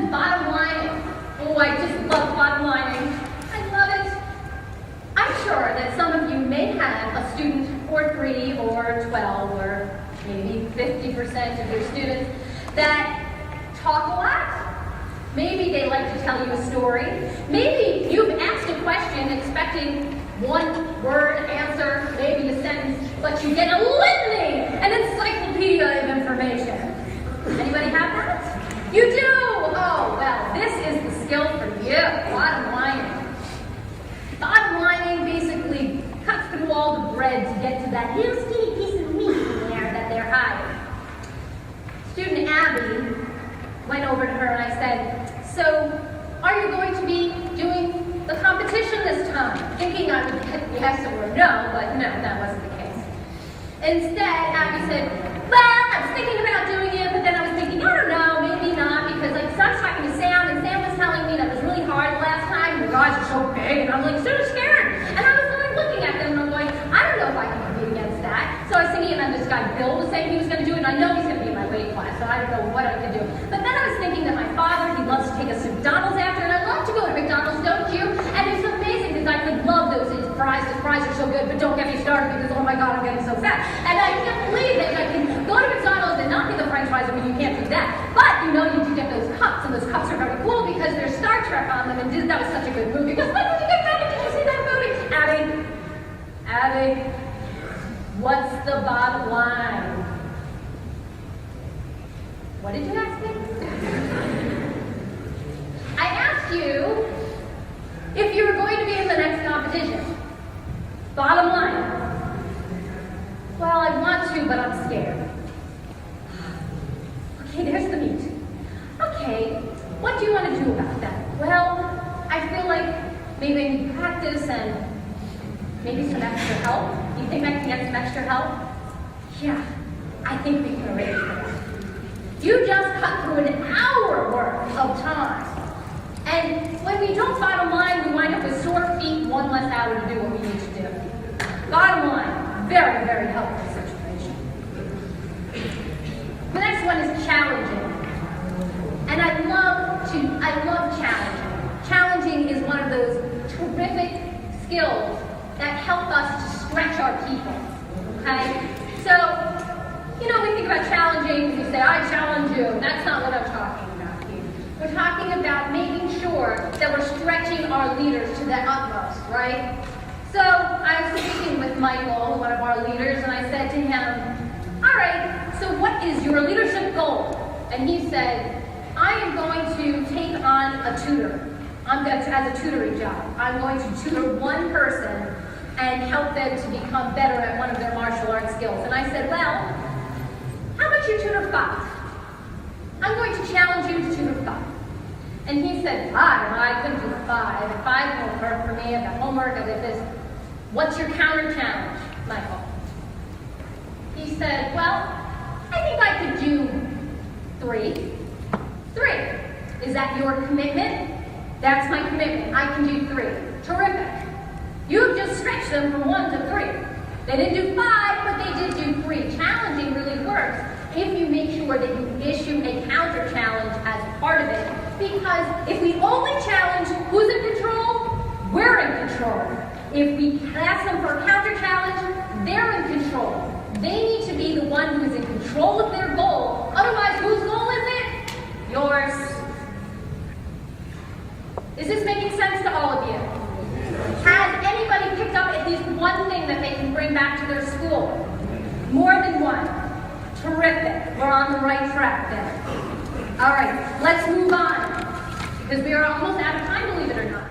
is BottomLining. Oh, I just love BottomLining. I love it. I'm sure that some of you may have a student or 3 or 12 or maybe 50% of your students that talk a lot. Maybe they like to tell you a story. Maybe you've asked a question expecting one word answer, maybe a sentence, but you get a litany, an encyclopedia of information. Anybody have that? You do! Oh, well, this is the skill for you, BottomLining. BottomLining basically cuts through all the bread to get to that little skinny piece of meat in there that they're hiding. Student Abby went over to her and I said, so, are you going to be doing the competition this time? Thinking I would get yes or no, but no, that wasn't the case. Instead, Abby said, well, I was thinking about doing it, but then I was thinking, I don't know, maybe not, because like, so I was talking to Sam, and Sam was telling me that it was really hard last time, your guys are so big, and I'm like, so scared. And I was like looking at them, and I'm going, I don't know if I can compete against that. So I was thinking, and this guy Bill was saying he was going to do it, and I know he's going to be in my weight class, so I don't know what I could do. But then I was thinking that my father, he loves to take us to McDonald's after, and I love to go to McDonald's, don't you? And it's amazing because I could love those fries. The fries are so good, but don't get me started because, oh my God, I'm getting so fat. And I can't believe that I can go to McDonald's and not get the french fries. I mean, you can't do that. But, you know, you do get those cups, and those cups are very cool because there's Star Trek on them, and that was such a good movie. Because when did you get back? Did you see that movie? Abby, what's the bottom line? What did you ask me? I asked you if you were going to be in the next competition. Bottom line. Well, I want to, but I'm scared. Okay, there's the meat. Okay, what do you want to do about that? Well, I feel like maybe I need practice and maybe some extra help. You think I can get some extra help? Yeah, I think we can arrange for that. You just cut through an hour worth of time. And when we don't bottom line, we wind up with sore feet, one less hour to do what we need to do. Bottom line, very, very helpful situation. The next one is challenging. And I love challenging. Challenging is one of those terrific skills that help us to stretch our people, okay? So, you know, we think about challenging, we say, I challenge you. That's not what I'm talking about here. We're talking about making sure that we're stretching our leaders to the utmost, right? So I was speaking with Michael, one of our leaders, and I said to him, all right, so what is your leadership goal? And he said, I am going to take on a tutor. As a tutoring job. I'm going to tutor one person and help them to become better at one of their martial arts skills. And I said, well, how about you tutor 5? I'm going to challenge you to tutor 5. And he said, 5? Well, I couldn't do 5. 5 won't work for me. I've got homework. I've got this. What's your counter challenge, Michael? He said, well, I think I could do 3. 3. Is that your commitment? That's my commitment. I can do 3. Terrific. You've just stretched them from 1 to 3. They didn't do 5, but they did do 3. Challenging really works if you make sure that you issue a counter challenge as part of it. Because if we only challenge who's in control, we're in control. If we ask them for a counter challenge, they're in control. They need to be the one who is in control of their goal. Otherwise, whose goal is it? Yours. Is this making sense to all of you? Has anybody picked up at least one thing that they can bring back to their school? More than one. Terrific. We're on the right track then. All right, let's move on. Because we are almost out of time, believe it or not.